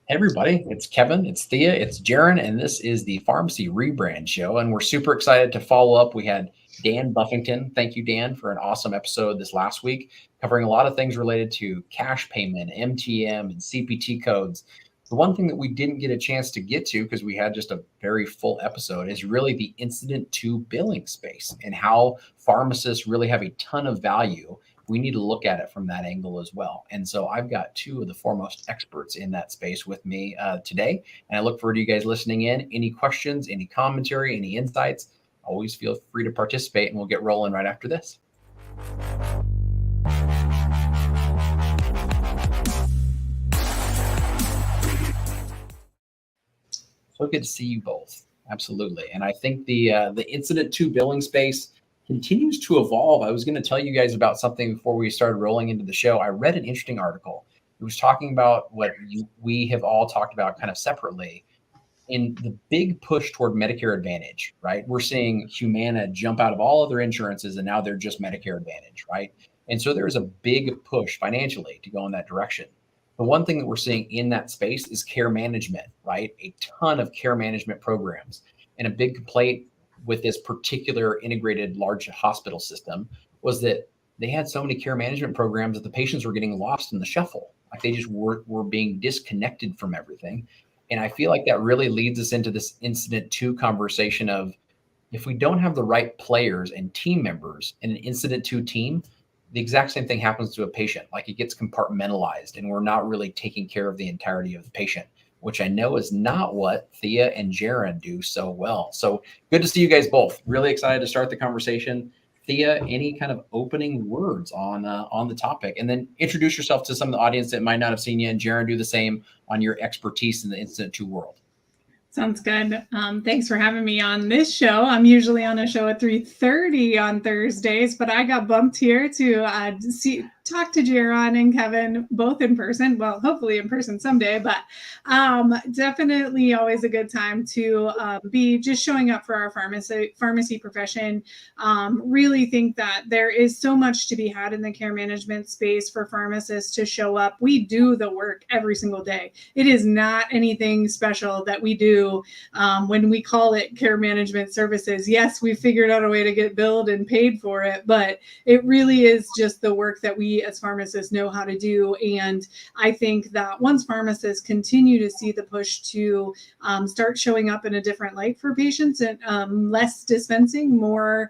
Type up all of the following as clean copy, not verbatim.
Hey everybody, it's Kevin, it's Thea, it's Jaron, and this is the Pharmacy Rebrand Show. And we're super excited to follow up. We had Dan Buffington. Thank you, Dan, for an awesome episode this last week, covering a lot of things related to cash payment, MTM, and CPT codes. The one thing that we didn't get a chance to get to because we had just a very full episode is really the incident to billing space and how pharmacists really have a ton of value. We need to look at it from that angle as well. And so I've got two of the foremost experts in that space with me today. And I look forward to you guys listening in. Any questions, any commentary, any insights, always feel free to participate and we'll get rolling right after this. So good to see you both. Absolutely. And I think the incident to billing space continues to evolve. I was going to tell you guys about something before we started rolling into the show. I read an interesting article. It was talking about what we have all talked about kind of separately in the big push toward Medicare Advantage, right? We're seeing Humana jump out of all other insurances and now they're just Medicare Advantage, right? And so there's a big push financially to go in that direction. The one thing that we're seeing in that space is care management, right? A ton of care management programs. And a big complaint with this particular integrated large hospital system was that they had so many care management programs that the patients were getting lost in the shuffle. Like they just were being disconnected from everything. And I feel like that really leads us into this incident to conversation of if we don't have the right players and team members in an incident to team, the exact same thing happens to a patient. Like it gets compartmentalized and we're not really taking care of the entirety of the patient, which I know is not what Thea and Jaron do so well. So good to see you guys both. Really excited to start the conversation. Thea, any kind of opening words on the topic? And then introduce yourself to some of the audience that might not have seen you, and Jaron, do the same on your expertise in the incident to world. Sounds good. Thanks for having me on this show. I'm usually on a show at 3:30 on Thursdays, but I got bumped here to talk to Jaron and Kevin both in person. Well, hopefully in person someday, but definitely always a good time to be just showing up for our pharmacy profession. Really think that there is so much to be had in the care management space for pharmacists to show up. We do the work every single day. It is not anything special that we do when we call it care management services. Yes, we figured out a way to get billed and paid for it, but it really is just the work that we as pharmacists know how to do. And I think that once pharmacists continue to see the push to start showing up in a different light for patients and less dispensing, more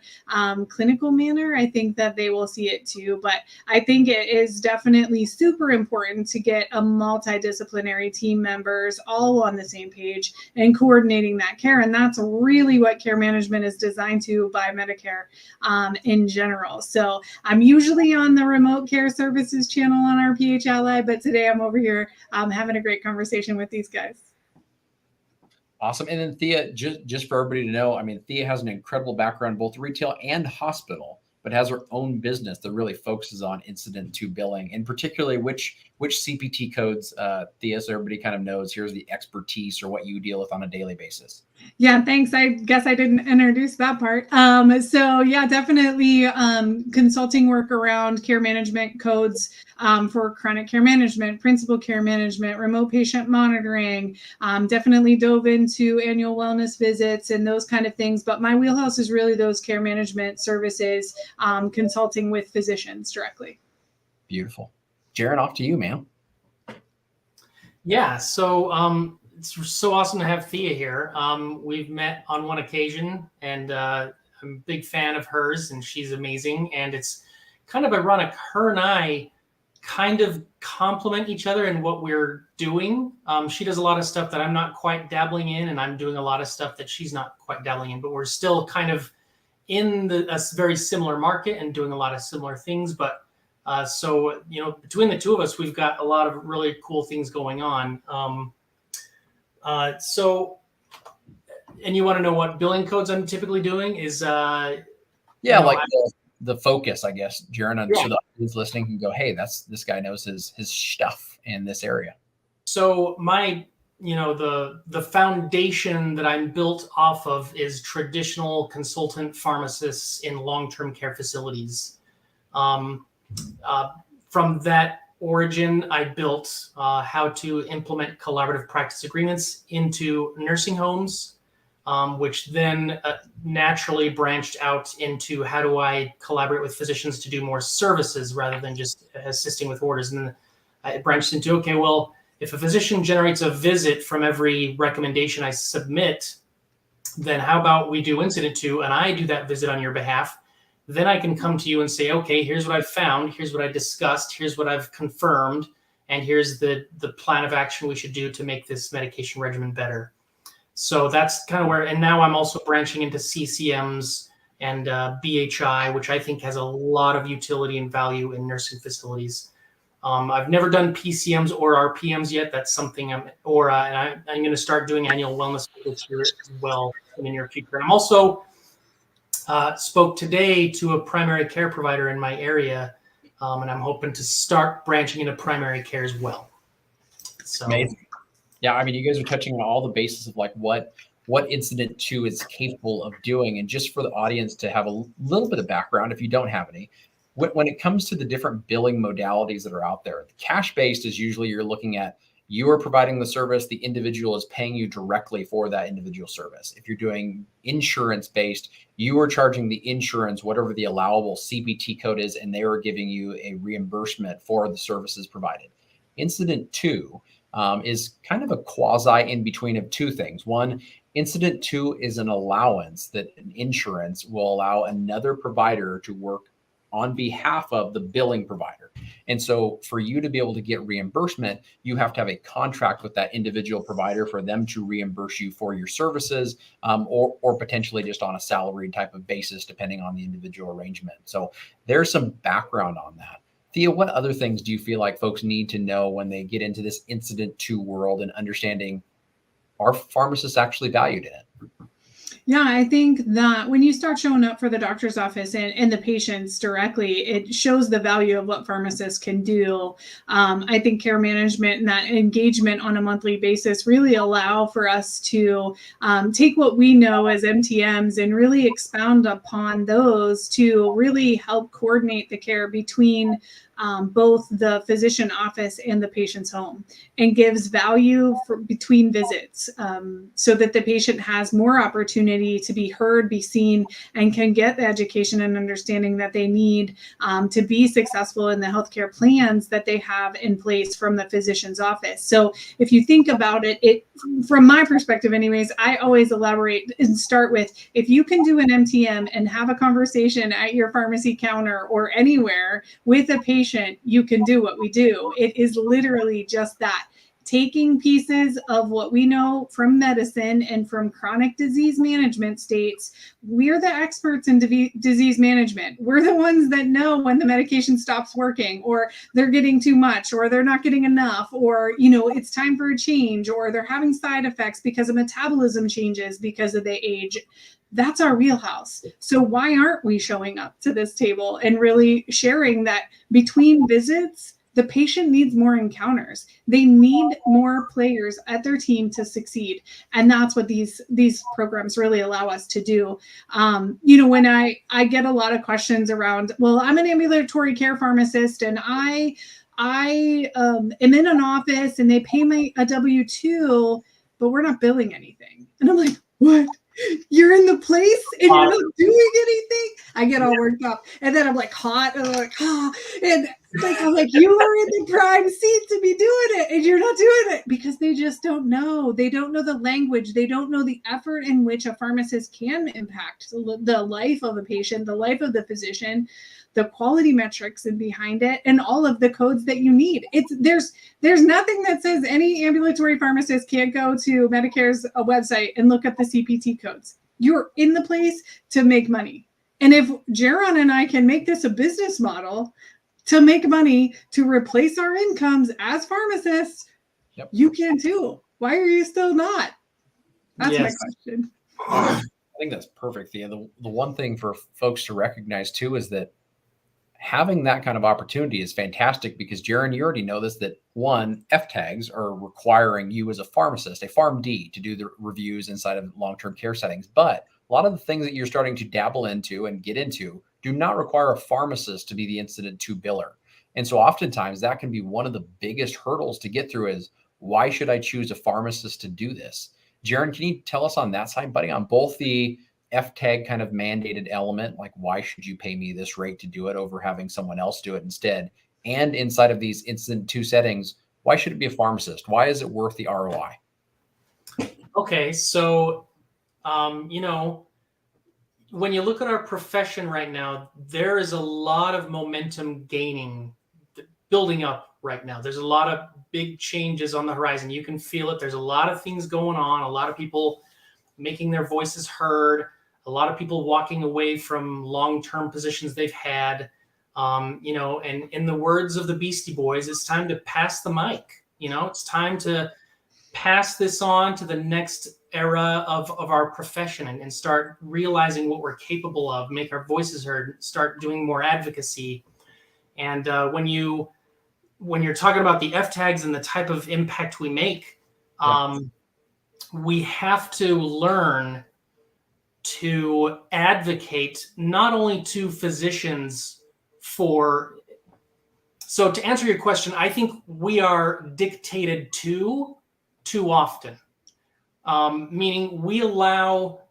clinical manner, I think that they will see it too. But I think it is definitely super important to get a multidisciplinary team members all on the same page and coordinating that care. And that's really what care management is designed to by Medicare in general. So I'm usually on the remote care services channel on our PH Ally, but today I'm over here having a great conversation with these guys. Awesome. And then Thea, just for everybody to know, I mean, Thea has an incredible background, both retail and hospital, but has her own business that really focuses on incident to billing, and particularly which CPT codes, Thea, so everybody kind of knows here's the expertise or what you deal with on a daily basis. Yeah, thanks. I guess I didn't introduce that part. So yeah, definitely consulting work around care management codes for chronic care management, principal care management, remote patient monitoring, definitely dove into annual wellness visits and those kind of things. But my wheelhouse is really those care management services, consulting with physicians directly. Beautiful. Jaron, off to you, man. Yeah, so it's so awesome to have Thea here. We've met on one occasion, and I'm a big fan of hers, and she's amazing. And it's kind of ironic. Her and I kind of complement each other in what we're doing. She does a lot of stuff that I'm not quite dabbling in, and I'm doing a lot of stuff that she's not quite dabbling in, but we're still kind of in a very similar market and doing a lot of similar things. But so, you know, between the two of us, we've got a lot of really cool things going on. So, and you want to know what billing codes I'm typically doing is, like the focus, I guess, Jaron, so the audience listening can go, hey, this guy knows his stuff in this area. So my, you know, the foundation that I'm built off of is traditional consultant pharmacists in long-term care facilities. From that origin, I built how to implement collaborative practice agreements into nursing homes, which then naturally branched out into how do I collaborate with physicians to do more services rather than just assisting with orders. And then it branched into, okay, well, if a physician generates a visit from every recommendation I submit, then how about we do incident 2 and I do that visit on your behalf? Then I can come to you and say, okay, here's what I've found, here's what I discussed, here's what I've confirmed, and here's the plan of action we should do to make this medication regimen better. So that's kind of where, and now I'm also branching into CCMs and BHI, which I think has a lot of utility and value in nursing facilities. I've never done PCMs or RPMs yet. That's something and I'm going to start doing annual wellness visits here as well in the near future. I'm also spoke today to a primary care provider in my area, and I'm hoping to start branching into primary care as well. So, amazing. Yeah, I mean, you guys are touching on all the bases of like what Incident 2 is capable of doing. And just for the audience to have a little bit of background, if you don't have any, when it comes to the different billing modalities that are out there, the cash-based is usually you're looking at you are providing the service, the individual is paying you directly for that individual service. If you're doing insurance-based, you are charging the insurance, whatever the allowable CPT code is, and they are giving you a reimbursement for the services provided. Incident 2 is kind of a quasi in between of two things. One, Incident 2 is an allowance that an insurance will allow another provider to work on behalf of the billing provider. And so for you to be able to get reimbursement, you have to have a contract with that individual provider for them to reimburse you for your services, or potentially just on a salaried type of basis, depending on the individual arrangement. So there's some background on that. Thea, what other things do you feel like folks need to know when they get into this Incident 2 world and understanding are pharmacists actually valued in it? Yeah, I think that when you start showing up for the doctor's office and the patients directly, it shows the value of what pharmacists can do. I think care management and that engagement on a monthly basis really allow for us to take what we know as MTMs and really expound upon those to really help coordinate the care between both the physician office and the patient's home, and gives value between visits, so that the patient has more opportunity to be heard, be seen, and can get the education and understanding that they need to be successful in the healthcare plans that they have in place from the physician's office. So if you think about it, from my perspective anyways, I always elaborate and start with, if you can do an MTM and have a conversation at your pharmacy counter or anywhere with a patient, you can do what we do. It is literally just that. Taking pieces of what we know from medicine and from chronic disease management states. We're the experts in disease management. We're the ones that know when the medication stops working, or they're getting too much, or they're not getting enough, or it's time for a change, or they're having side effects because of metabolism changes because of the age. That's our wheelhouse. So why aren't we showing up to this table and really sharing that between visits, the patient needs more encounters. They need more players at their team to succeed. And that's what these programs really allow us to do. When I get a lot of questions around, well, I'm an ambulatory care pharmacist and I am in an office and they pay me a W-2, but we're not billing anything. And I'm like, what? You're in the place and you're not doing anything? I get all worked up. And then I'm like hot and I'm like, and I'm like, you are in the prime seat to be doing it and you're not doing it, because they just don't know. They don't know the language. They don't know the effort in which a pharmacist can impact the life of a patient, the life of the physician, the quality metrics and behind it, and all of the codes that you need. There's nothing that says any ambulatory pharmacist can't go to Medicare's website and look up the CPT codes. You're in the place to make money. And if Jaron and I can make this a business model to make money, to replace our incomes as pharmacists, yep, you can too. Why are you still not? That's my question. I think that's perfect, Thea. The one thing for folks to recognize too is that having that kind of opportunity is fantastic, because Jaron, you already know this, that one, FTAGs are requiring you as a pharmacist, a PharmD, to do the reviews inside of long-term care settings. But a lot of the things that you're starting to dabble into and get into do not require a pharmacist to be the Incident 2 biller. And so oftentimes that can be one of the biggest hurdles to get through is, why should I choose a pharmacist to do this? Jaron, can you tell us on that side, buddy, on both the FTAG kind of mandated element, like why should you pay me this rate to do it over having someone else do it instead? And inside of these incident 2 settings, why should it be a pharmacist? Why is it worth the ROI? Okay, so, you know, when you look at our profession right now, there is a lot of momentum building up right now. There's a lot of big changes on the horizon. You can feel it. There's a lot of things going on, a lot of people making their voices heard, a lot of people walking away from long-term positions they've had. You know, and in the words of the Beastie Boys, it's time to pass the mic. You know, it's time to pass this on to the next era of our profession and start realizing what we're capable of, make our voices heard, start doing more advocacy. And when you're talking about the FTAGs and the type of impact we make, we have to learn to advocate not only to physicians so to answer your question, I think we are dictated to too often, meaning we allow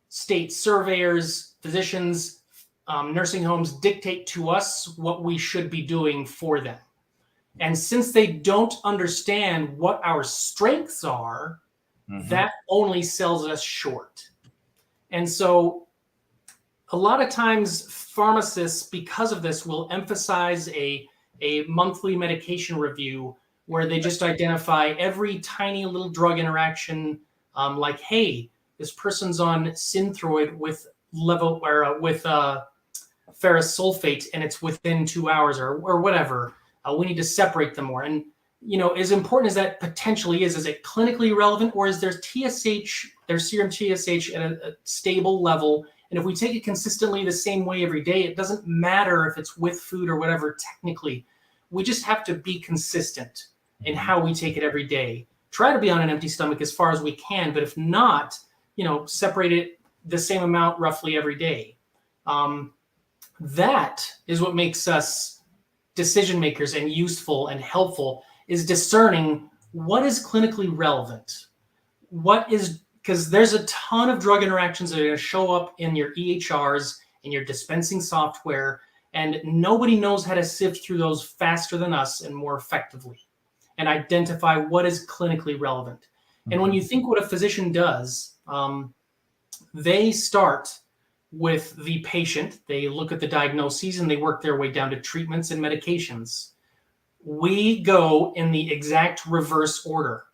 state surveyors, physicians, nursing homes dictate to us what we should be doing for them. And since they don't understand what our strengths are, that only sells us short. And so a lot of times pharmacists, because of this, will emphasize a monthly medication review where they just identify every tiny little drug interaction, like, hey, this person's on Synthroid with ferrous sulfate and it's within 2 hours or whatever. We need to separate them more. And, you know, as important as that potentially is it clinically relevant, or is their TSH, their serum TSH at a stable level? And if we take it consistently the same way every day, it doesn't matter if it's with food or whatever, technically. We just have to be consistent in how we take it every day. Try to be on an empty stomach as far as we can, but if not, you know, separate it the same amount roughly every day. That is what makes us decision makers and useful and helpful, is discerning what is clinically relevant. Because there's a ton of drug interactions that are going to show up in your EHRs, in your dispensing software, and nobody knows how to sift through those faster than us and more effectively and identify what is clinically relevant. And when you think what a physician does, they start with the patient, they look at the diagnoses and they work their way down to treatments and medications. We go in the exact reverse order.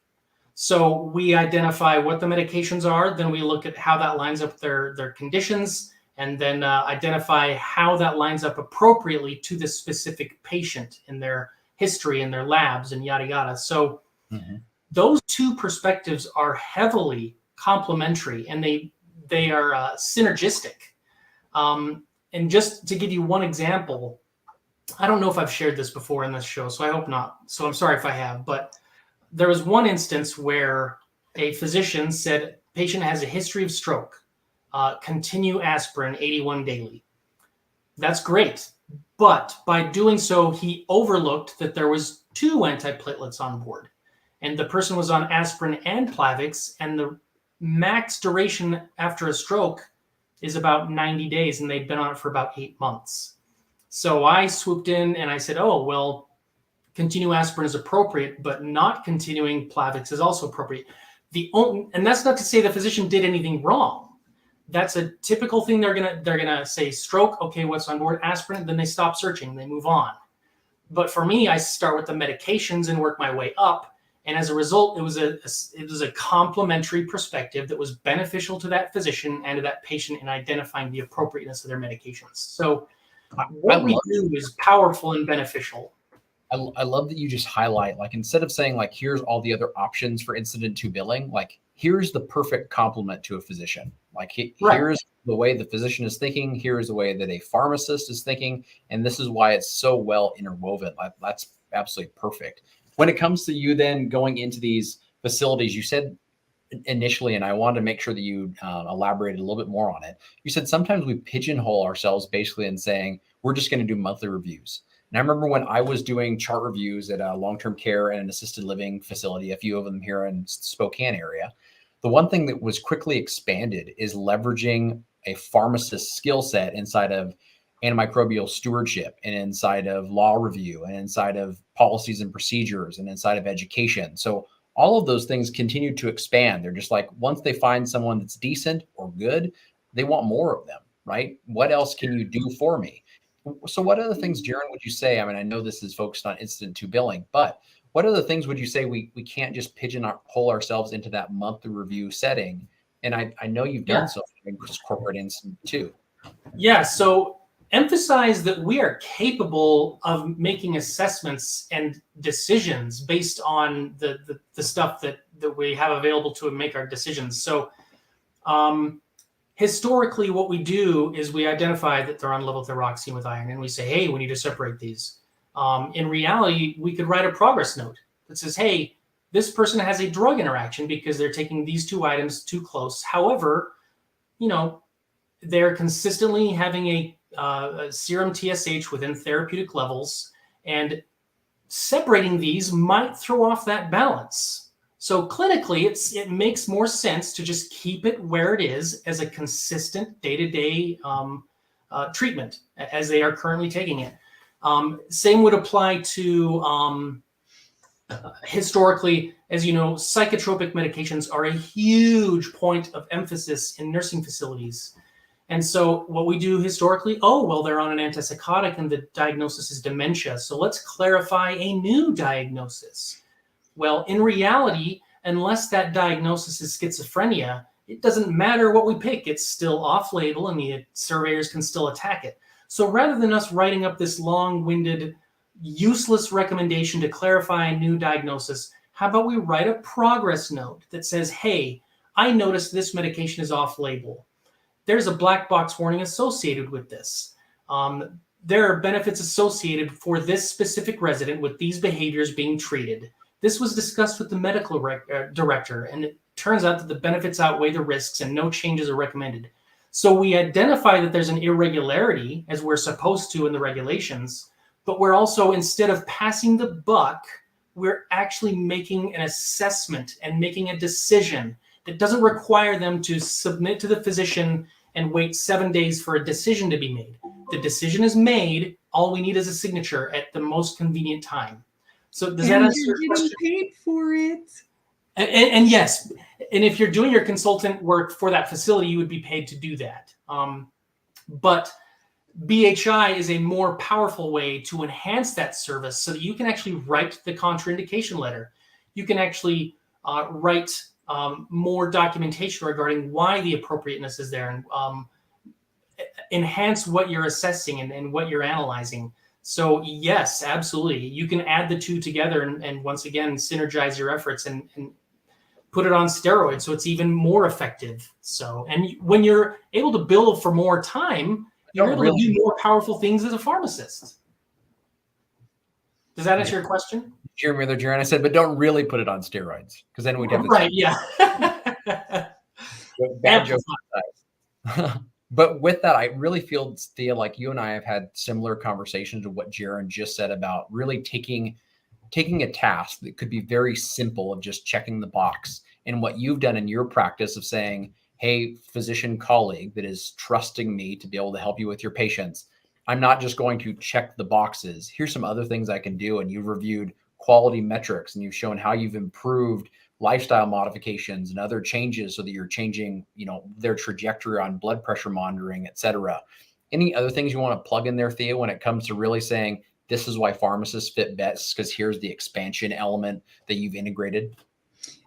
So we identify what the medications are, then we look at how that lines up with their conditions, and then identify how that lines up appropriately to the specific patient in their history and their labs and yada yada. So those two perspectives are heavily complementary, and they are synergistic. And just to give you one example, I don't know if I've shared this before in this show, so I hope not. So I'm sorry if I have, but there was one instance where a physician said, patient has a history of stroke, continue aspirin 81 daily. That's great. But by doing so, he overlooked that there was 2 antiplatelets on board. And the person was on aspirin and Plavix, and the max duration after a stroke is about 90 days, and they'd been on it for about 8 months. So I swooped in and I said, oh, well, continue aspirin is appropriate, but not continuing Plavix is also appropriate. And that's not to say the physician did anything wrong. That's a typical thing. They're gonna say stroke. Okay, what's on board? Aspirin. Then they stop searching. They move on. But for me, I start with the medications and work my way up. And as a result, it was a complementary perspective that was beneficial to that physician and to that patient in identifying the appropriateness of their medications. So what we do is powerful and beneficial. I love that you just highlight, like, instead of saying like, here's all the other options for incident 2 billing, like, here's the perfect complement to a physician. Like, here's the way the physician is thinking. Here's the way that a pharmacist is thinking. And this is why it's so well interwoven. That's absolutely perfect. When it comes to you then going into these facilities, you said initially, and I wanted to make sure that you elaborated a little bit more on it. You said sometimes we pigeonhole ourselves basically in saying, we're just going to do monthly reviews. And I remember when I was doing chart reviews at a long-term care and an assisted living facility, a few of them here in Spokane area, the one thing that was quickly expanded is leveraging a pharmacist skill set inside of antimicrobial stewardship and inside of law review and inside of policies and procedures and inside of education. So all of those things continue to expand. They're just like, once they find someone that's decent or good, they want more of them, right? What else can you do for me? So what other things, Jaron, would you say? I mean, I know this is focused on incident to billing, but what other things would you say we can't just pigeonhole ourselves into that monthly review setting? And I know you've done so in corporate incident too. Yeah. So emphasize that we are capable of making assessments and decisions based on the stuff that we have available to make our decisions. So historically, what we do is we identify that they're on levothyroxine with iron, and we say, hey, we need to separate these. In reality, we could write a progress note that says, hey, this person has a drug interaction because they're taking these two items too close. However, they're consistently having a serum TSH within therapeutic levels, and separating these might throw off that balance. So clinically, it makes more sense to just keep it where it is as a consistent day-to-day treatment as they are currently taking it. Same would apply to historically, as you know, psychotropic medications are a huge point of emphasis in nursing facilities. And so what we do historically, they're on an antipsychotic and the diagnosis is dementia. So let's clarify a new diagnosis. Well, in reality, unless that diagnosis is schizophrenia, it doesn't matter what we pick. It's still off-label and the surveyors can still attack it. So rather than us writing up this long-winded, useless recommendation to clarify a new diagnosis, how about we write a progress note that says, hey, I noticed this medication is off-label. There's a black box warning associated with this. There are benefits associated for this specific resident with these behaviors being treated. This was discussed with the medical director, and it turns out that the benefits outweigh the risks and no changes are recommended. So we identify that there's an irregularity, as we're supposed to in the regulations, but we're also, instead of passing the buck, we're actually making an assessment and making a decision that doesn't require them to submit to the physician and wait 7 days for a decision to be made. The decision is made. All we need is a signature at the most convenient time. So does that answer your question? You're getting paid for it. And yes, and if you're doing your consultant work for that facility, you would be paid to do that. But BHI is a more powerful way to enhance that service so that you can actually write the contraindication letter. You can actually write more documentation regarding why the appropriateness is there, and enhance what you're assessing and what you're analyzing. So yes, absolutely. You can add the two together and once again, synergize your efforts and put it on steroids so it's even more effective. So, and when you're able to bill for more time, you're able to do more powerful things as a pharmacist. Does that answer your question? Jaron, I said, but don't really put it on steroids, because then we'd have right. Yeah. Bad joke. But with that, I really feel, Thea, like you and I have had similar conversations of what Jaron just said about really taking a task that could be very simple of just checking the box, and what you've done in your practice of saying, hey, physician colleague that is trusting me to be able to help you with your patients, I'm not just going to check the boxes. Here's some other things I can do. And you've reviewed quality metrics, and you've shown how you've improved lifestyle modifications and other changes so that you're changing, their trajectory on blood pressure monitoring, et cetera. Any other things you want to plug in there, Thea, when it comes to really saying, this is why pharmacists fit best, because here's the expansion element that you've integrated?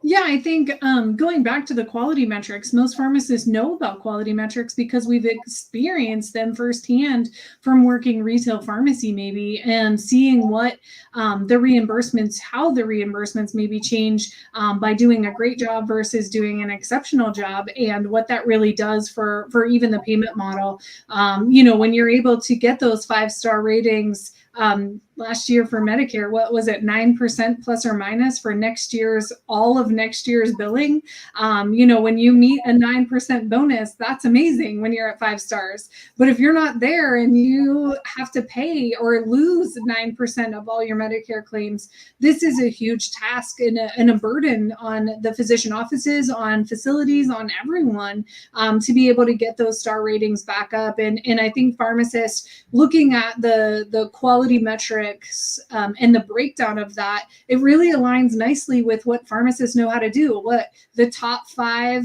Yeah, I think going back to the quality metrics, most pharmacists know about quality metrics because we've experienced them firsthand from working retail pharmacy maybe, and seeing what how the reimbursements maybe change by doing a great job versus doing an exceptional job, and what that really does for even the payment model. When you're able to get those 5-star ratings last year for Medicare, what was it, 9% plus or minus for all of next year's billing? When you meet a 9% bonus, that's amazing when you're at 5 stars. But if you're not there and you have to pay or lose 9% of all your Medicare claims, this is a huge task and a burden on the physician offices, on facilities, on everyone, to be able to get those star ratings back up. And I think pharmacists, looking at the quality metrics and the breakdown of that, it really aligns nicely with what pharmacists know how to do. What the top 5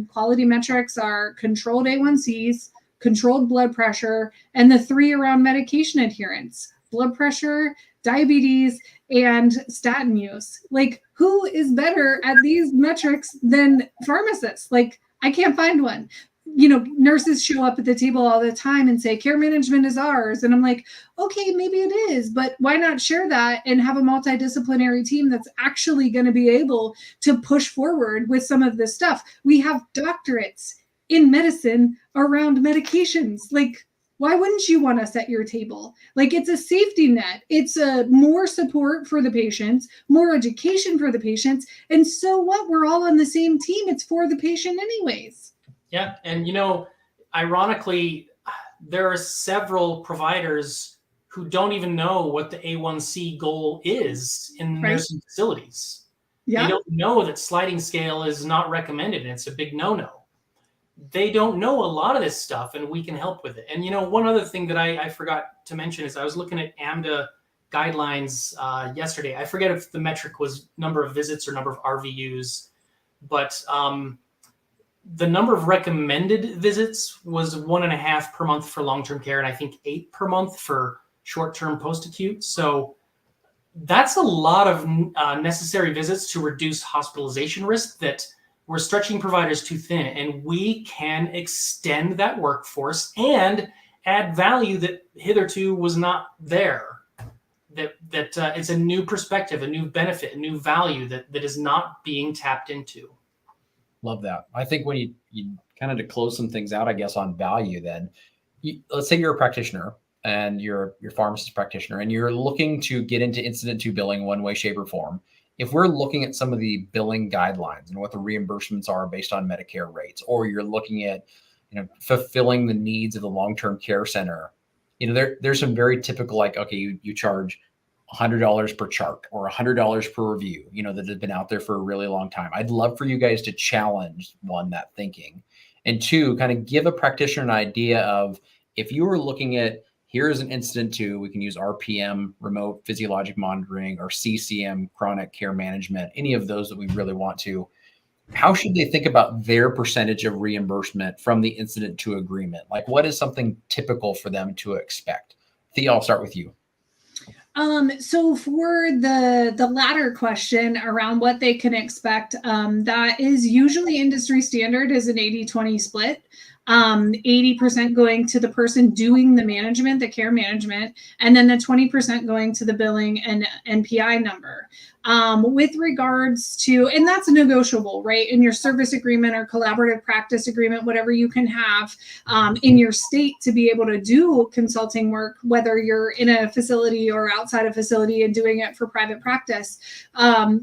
quality metrics are: controlled A1Cs, controlled blood pressure, and the 3 around medication adherence: blood pressure, diabetes, and statin use. Like, who is better at these metrics than pharmacists? Like, I can't find one. Nurses show up at the table all the time and say, care management is ours. And I'm like, okay, maybe it is, but why not share that and have a multidisciplinary team that's actually going to be able to push forward with some of this stuff? We have doctorates in medicine around medications. Like, why wouldn't you want us at your table? Like, it's a safety net. It's a more support for the patients, more education for the patients. And so what? We're all on the same team. It's for the patient anyways. Yeah. And, ironically, there are several providers who don't even know what the A1C goal is in nursing facilities. Yeah. They don't know that sliding scale is not recommended. And it's a big no-no. They don't know a lot of this stuff, and we can help with it. And, one other thing that I forgot to mention is I was looking at AMDA guidelines yesterday. I forget if the metric was number of visits or number of RVUs, but the number of recommended visits was 1.5 per month for long-term care, and I think 8 per month for short-term post-acute. So that's a lot of necessary visits to reduce hospitalization risk that we're stretching providers too thin, and we can extend that workforce and add value that hitherto was not there. That it's a new perspective, a new benefit, a new value that is not being tapped into. Love that. I think when you kind of, to close some things out, I guess, on value, then let's say you're a practitioner and you're pharmacist practitioner and you're looking to get into incident to billing one way, shape, or form. If we're looking at some of the billing guidelines and what the reimbursements are based on Medicare rates, or you're looking at, fulfilling the needs of the long-term care center, there's some very typical, like, okay, you charge $100 per chart or $100 per review, that has been out there for a really long time. I'd love for you guys to challenge, one, that thinking, and two, kind of give a practitioner an idea of, if you were looking at, here's an incident to, we can use RPM, remote physiologic monitoring, or CCM, chronic care management, any of those that we really want to. How should they think about their percentage of reimbursement from the incident to agreement? Like, what is something typical for them to expect? Thea, I'll start with you. So for the latter question around what they can expect, that is usually industry standard is an 80-20 split. 80% going to the person doing the management, the care management, and then the 20% going to the billing and NPI number. With regards to, and that's negotiable, right? In your service agreement or collaborative practice agreement, whatever you can have in your state to be able to do consulting work, whether you're in a facility or outside a facility and doing it for private practice.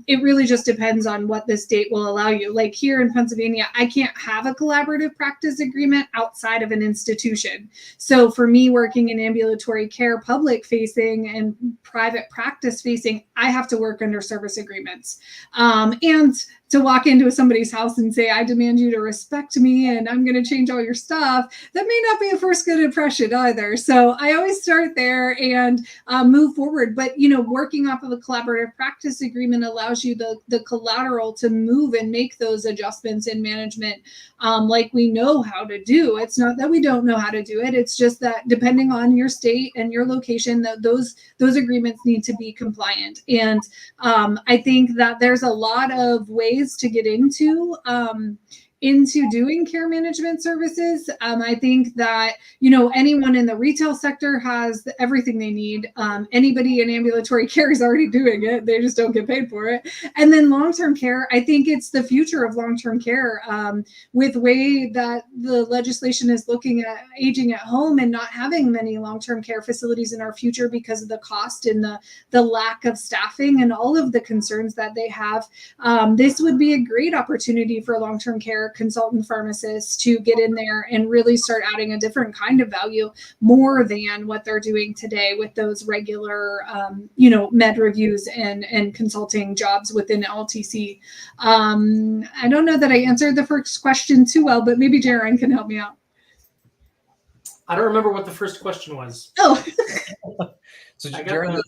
It really just depends on what the state will allow you. Like here in Pennsylvania, I can't have a collaborative practice agreement outside of an institution. So for me, working in ambulatory care, public facing and private practice facing, I have to work under service agreements. And to walk into somebody's house and say, I demand you to respect me and I'm going to change all your stuff, that may not be a first good impression either. So I always start there and move forward. But, working off of a collaborative practice agreement allows you the collateral to move and make those adjustments in management like we know how to do. It's not that we don't know how to do it. It's just that depending on your state and your location, those agreements need to be compliant. And I think that there's a lot of ways to get into into doing care management services. I think that, anyone in the retail sector has everything they need. Anybody in ambulatory care is already doing it. They just don't get paid for it. And then long-term care, I think it's the future of long-term care, with way that the legislation is looking at aging at home and not having many long-term care facilities in our future because of the cost and the lack of staffing and all of the concerns that they have. This would be a great opportunity for long-term care consultant pharmacists to get in there and really start adding a different kind of value, more than what they're doing today with those regular, med reviews and consulting jobs within LTC. I don't know that I answered the first question too well, but maybe Jaron can help me out. I don't remember what the first question was. Oh, so Jaron, the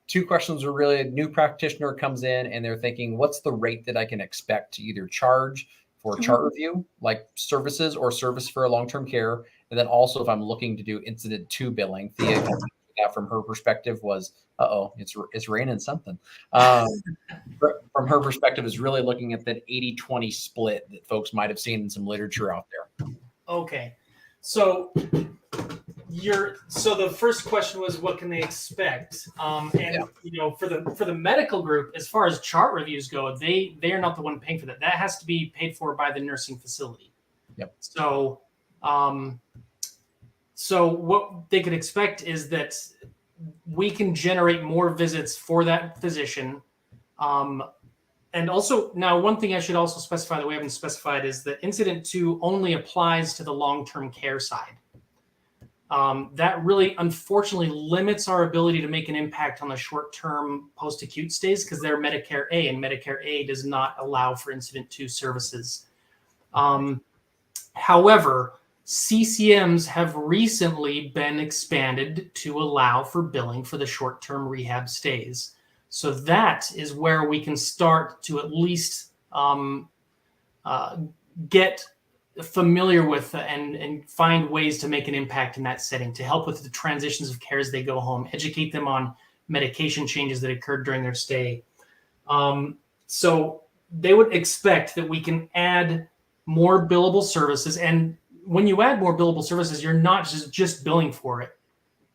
two questions were really: a new practitioner comes in and they're thinking, what's the rate that I can expect to either charge for chart review, like services or service for a long-term care? And then also if I'm looking to do incident 2 billing, Thea, that from her perspective was, it's raining something. From her perspective is really looking at that 80-20 split that folks might have seen in some literature out there. Okay. So the first question was, what can they expect? For the medical group, as far as chart reviews go, they are not the one paying for that. That has to be paid for by the nursing facility. Yep. So what they could expect is that we can generate more visits for that physician. And also, now one thing I should also specify that we haven't specified is that Incident 2 only applies to the long-term care side. That really, unfortunately, limits our ability to make an impact on the short-term post-acute stays because they're Medicare A, and Medicare A does not allow for Incident 2 services. However, CCMs have recently been expanded to allow for billing for the short-term rehab stays. So that is where we can start to at least get familiar with and find ways to make an impact in that setting to help with the transitions of care as they go home, educate them on medication changes that occurred during their stay. So they would expect that we can add more billable services. And when you add more billable services, you're not just billing for it.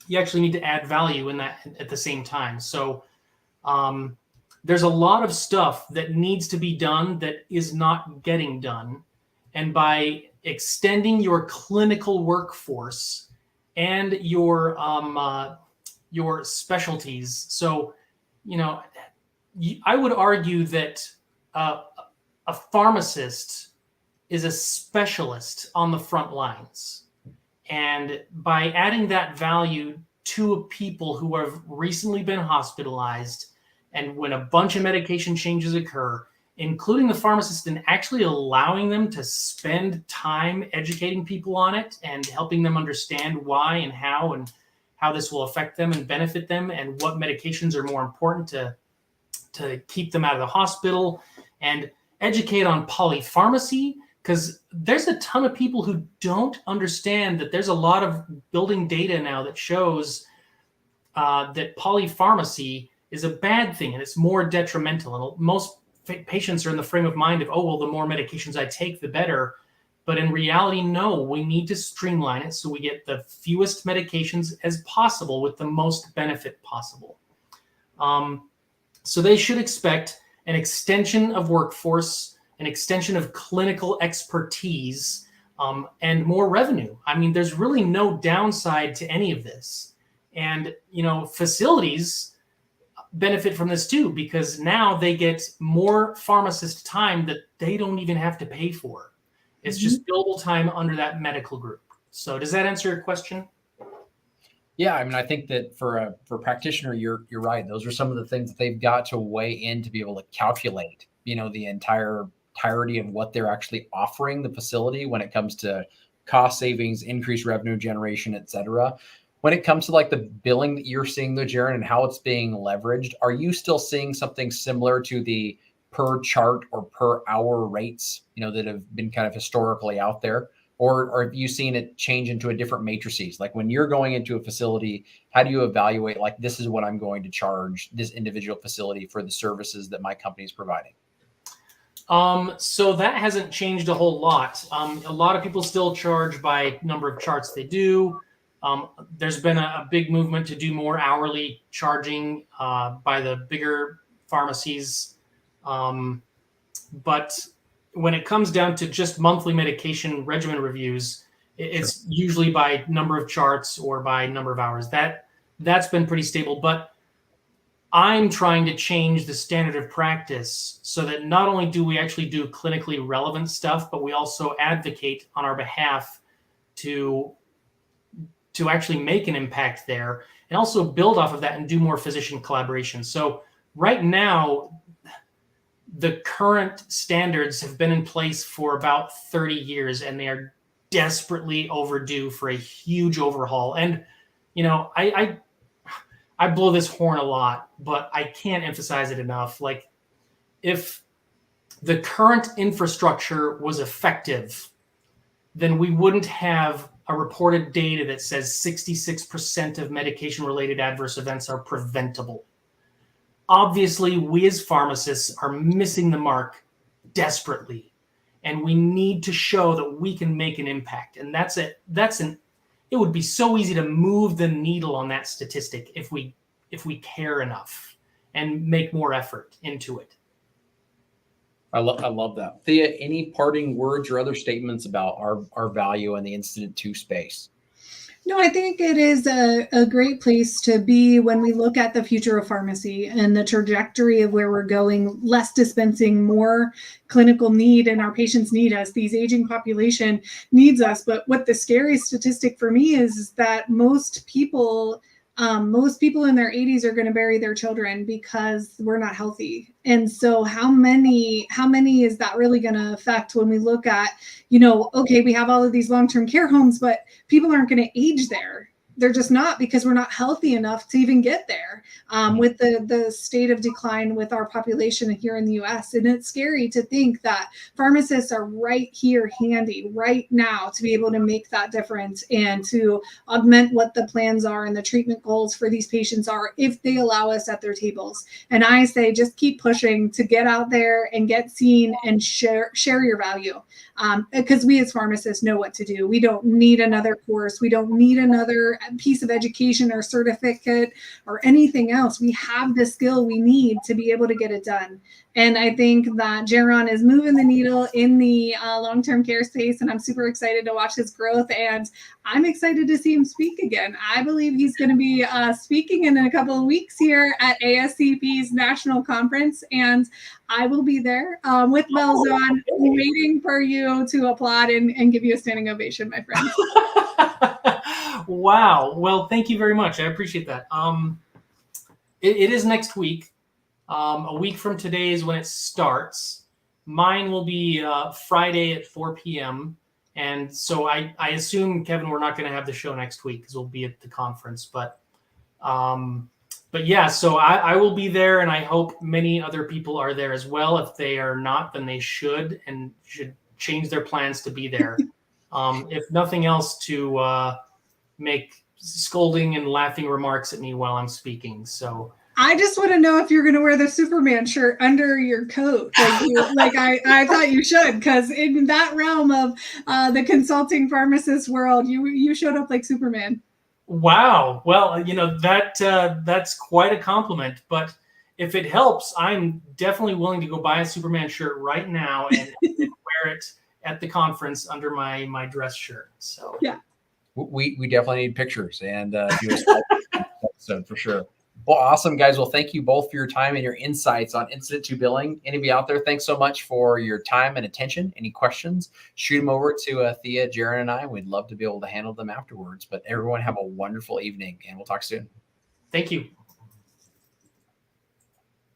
You actually need to add value in that at the same time. So there's a lot of stuff that needs to be done that is not getting done. And by extending your clinical workforce and your specialties, so I would argue that a pharmacist is a specialist on the front lines, and by adding that value to people who have recently been hospitalized, and when a bunch of medication changes occur, including the pharmacist, and actually allowing them to spend time educating people on it and helping them understand why and how this will affect them and benefit them, and what medications are more important to keep them out of the hospital, and educate on polypharmacy, because there's a ton of people who don't understand that there's a lot of building data now that shows that polypharmacy is a bad thing and it's more detrimental. And most patients are in the frame of mind of, the more medications I take, the better. But in reality, no, we need to streamline it so we get the fewest medications as possible with the most benefit possible. So they should expect an extension of workforce, an extension of clinical expertise, and more revenue. I mean, there's really no downside to any of this. And, facilities benefit from this too, because now they get more pharmacist time that they don't even have to pay for. It's just billable time under that medical group. So does that answer your question? Yeah, I mean, I think that for a practitioner, you're right. Those are some of the things that they've got to weigh in to be able to calculate, the entirety of what they're actually offering the facility when it comes to cost savings, increased revenue generation, et cetera. When it comes to like the billing that you're seeing though, Jaron, and how it's being leveraged, are you still seeing something similar to the per chart or per hour rates, that have been kind of historically out there? Or have you seen it change into a different matrices? Like when you're going into a facility, how do you evaluate, like, this is what I'm going to charge this individual facility for the services that my company is providing? So that hasn't changed a whole lot. A lot of people still charge by number of charts they do. There's been a big movement to do more hourly charging by the bigger pharmacies. But when it comes down to just monthly medication regimen reviews, it's usually by number of charts or by number of hours. That's been pretty stable. But I'm trying to change the standard of practice so that not only do we actually do clinically relevant stuff, but we also advocate on our behalf to actually make an impact there and also build off of that and do more physician collaboration. So right now, the current standards have been in place for about 30 years and they are desperately overdue for a huge overhaul. And, I blow this horn a lot, but I can't emphasize it enough. Like, if the current infrastructure was effective, then we wouldn't have a reported data that says 66% of medication-related adverse events are preventable. Obviously, we as pharmacists are missing the mark desperately, and we need to show that we can make an impact. And it would be so easy to move the needle on that statistic if we care enough and make more effort into it. I love that. Thea, any parting words or other statements about our value in the Incident 2 space? No, I think it is a great place to be when we look at the future of pharmacy and the trajectory of where we're going, less dispensing, more clinical need, and our patients need us. These aging population needs us. But what the scariest statistic for me is that most people in their 80s are going to bury their children because we're not healthy. And so how many is that really going to affect when we look at, okay, we have all of these long-term care homes, but people aren't going to age there. They're just not, because we're not healthy enough to even get there with the state of decline with our population here in the US. And it's scary to think that pharmacists are right here handy right now to be able to make that difference and to augment what the plans are and the treatment goals for these patients are if they allow us at their tables. And I say, just keep pushing to get out there and get seen and share your value. Because we as pharmacists know what to do. We don't need another course. We don't need another piece of education or certificate or anything else. We have the skill we need to be able to get it done. And I think that Jaron is moving the needle in the long-term care space, and I'm super excited to watch his growth, and I'm excited to see him speak again. I believe he's going to be speaking in a couple of weeks here at ASCP's National Conference, and I will be there with bells on, waiting for you to applaud and give you a standing ovation, my friend. Wow. Well, thank you very much. I appreciate that. It is next week. A week from today is when it starts. Mine will be Friday at 4 p.m. And so I assume, Kevin, we're not going to have the show next week because we'll be at the conference. But yeah, so I will be there, and I hope many other people are there as well. If they are not, then they should change their plans to be there. If nothing else, to make scolding and laughing remarks at me while I'm speaking. So I just want to know if you're going to wear the Superman shirt under your coat. I thought you should, because in that realm of the consulting pharmacist world, you showed up like Superman. Wow. Well, that's quite a compliment. But if it helps, I'm definitely willing to go buy a Superman shirt right now and wear it at the conference under my dress shirt. So yeah, we definitely need pictures and do a episode for sure. Well, awesome, guys. Well, thank you both for your time and your insights on Incident 2 billing. Any of you out there, thanks so much for your time and attention. Any questions, shoot them over to Thea, Jaron, and I. We'd love to be able to handle them afterwards. But everyone have a wonderful evening, and we'll talk soon. Thank you.